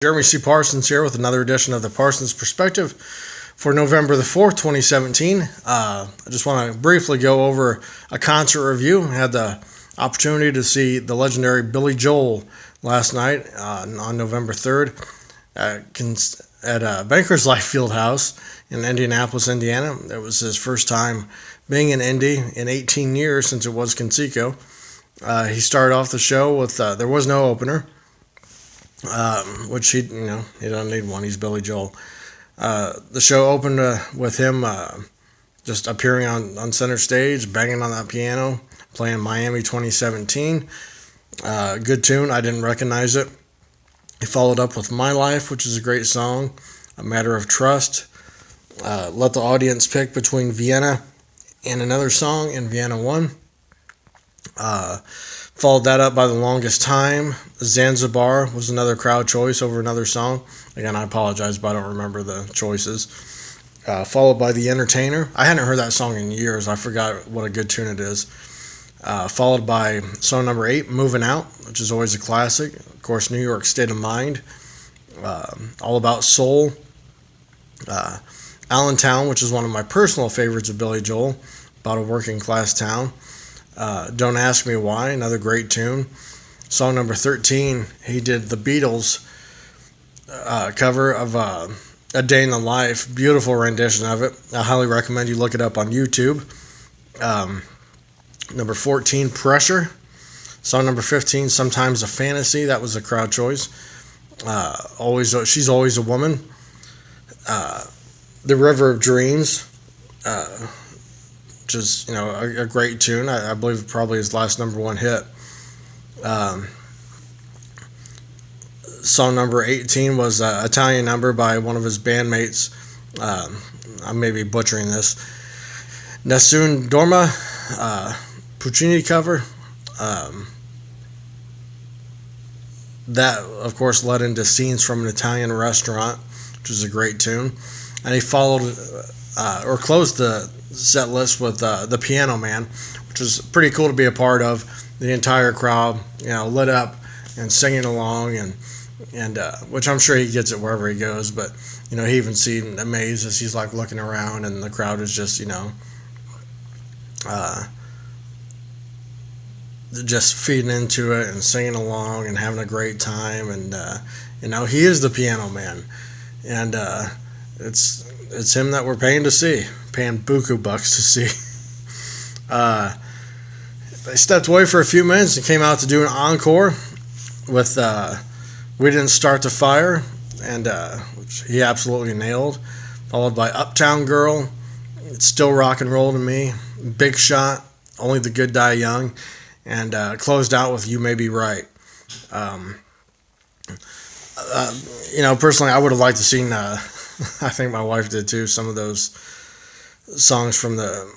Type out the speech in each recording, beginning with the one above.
Jeremy C. Parsons here with another edition of the Parsons Perspective for November the 4th, 2017. I just want to briefly go over a concert review. I had the opportunity to see the legendary Billy Joel last night on November 3rd at Bankers Life Fieldhouse in Indianapolis, Indiana. It was his first time being in Indy in 18 years since it was Conseco. He started off the show with there was no opener. Which he doesn't need one. He's Billy Joel. The show opened with him just appearing on center stage, banging on that piano, playing Miami 2017. Good tune. I didn't recognize it. He followed up with My Life, which is a great song, A Matter of Trust. Let the audience pick between Vienna and another song, and Vienna won. Followed that up by The Longest Time. Zanzibar was another crowd choice over another song. Again, I apologize, but I don't remember the choices. Followed by The Entertainer. I hadn't heard that song in years. I forgot what a good tune it is. Followed by song number 8, Moving Out, which is always a classic. Of course, New York State of Mind. All About Soul. Allentown, which is one of my personal favorites of Billy Joel, about a working class town. Don't Ask Me Why, another great tune. Song number 13, he did the Beatles cover of A Day in the Life. Beautiful rendition of it. I highly recommend you look it up on YouTube. Number 14, Pressure. Song number 15, Sometimes a Fantasy. That was a crowd choice. She's Always a Woman. The River of Dreams. Which is, a great tune. I believe probably his last number one hit. Song number 18 was Italian Number by one of his bandmates. I may be butchering this. Nessun Dorma, Puccini cover. That, of course, led into Scenes from an Italian Restaurant, which is a great tune. And he followed, or closed the set list with The Piano Man, which was pretty cool to be a part of. The entire crowd, lit up and singing along, and which I'm sure he gets it wherever he goes. But he even seemed amazed as he's like looking around, and the crowd is just just feeding into it and singing along and having a great time. And he is the Piano Man, and it's him that we're paying buku bucks to see. They stepped away for a few minutes and came out to do an encore with We Didn't Start the Fire, and which he absolutely nailed, followed by Uptown Girl, It's Still Rock and Roll to Me, Big Shot, Only the Good Die Young, and closed out with You May Be Right. Personally, I would have liked to seen, I think my wife did too, some of those songs from the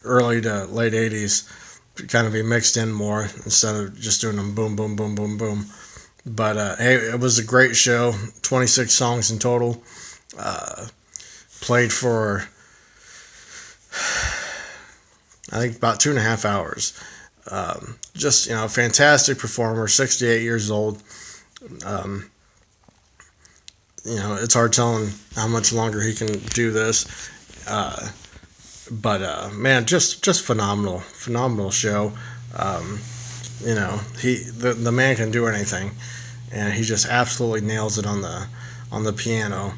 early to late 80s to kind of be mixed in more instead of just doing them boom, boom, boom, boom, boom. But hey, it was a great show. 26 songs in total. Played for, I think, about 2.5 hours. Just, fantastic performer, 68 years old. It's hard telling how much longer he can do this. But man, just phenomenal show. The man can do anything, and he just absolutely nails it on the piano.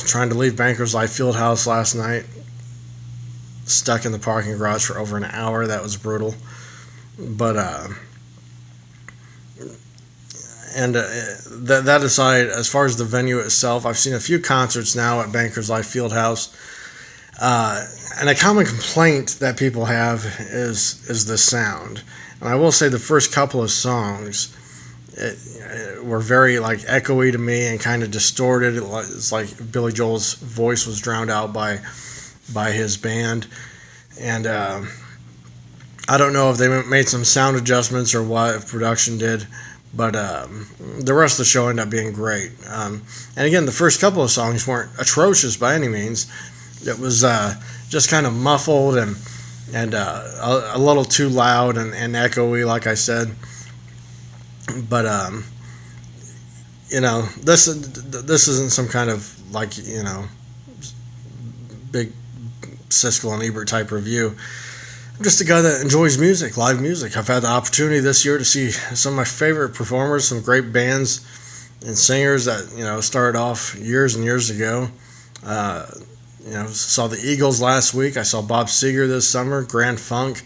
Trying to leave Bankers Life Fieldhouse last night, stuck in the parking garage for over an hour. That was brutal. But that aside, as far as the venue itself, I've seen a few concerts now at Bankers Life Fieldhouse. And a common complaint that people have is the sound. And I will say the first couple of songs were very echoey to me and kind of distorted. It's like Billy Joel's voice was drowned out by his band. And I don't know if they made some sound adjustments or what, if production did. But the rest of the show ended up being great. And again, the first couple of songs weren't atrocious by any means. It was just kind of muffled and a little too loud and echoey, like I said. But this isn't some kind of like big Siskel and Ebert type review. I'm just a guy that enjoys music, live music. I've had the opportunity this year to see some of my favorite performers, some great bands and singers that started off years and years ago. Saw the Eagles last week. I saw Bob Seger this summer, Grand Funk,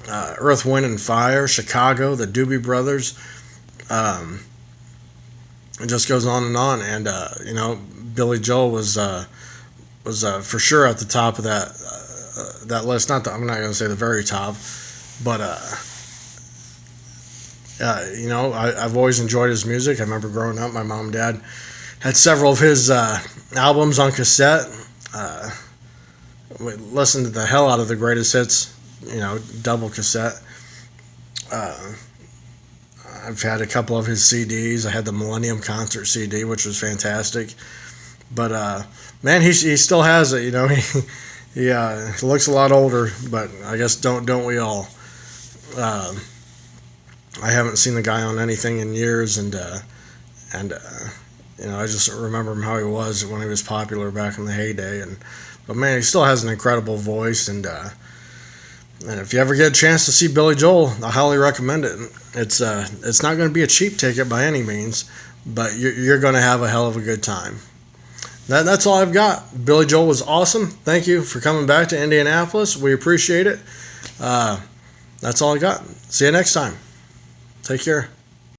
Earth, Wind and Fire, Chicago, the Doobie Brothers. It just goes on and on. And Billy Joel was for sure at the top of that list. I'm not going to say the very top, but I've always enjoyed his music. I remember growing up, my mom and dad had several of his albums on cassette. We listened to the hell out of the greatest hits, double cassette. I've had a couple of his CDs. I had the Millennium Concert CD, which was fantastic. But man, he still has it. He looks a lot older, but I guess don't we all? I haven't seen the guy on anything in years, and I just remember him how he was when he was popular back in the heyday. But man, he still has an incredible voice, and if you ever get a chance to see Billy Joel, I highly recommend it. It's not going to be a cheap ticket by any means, but you're going to have a hell of a good time. That's all I've got. Billy Joel was awesome. Thank you for coming back to Indianapolis. We appreciate it. That's all I got. See you next time. Take care.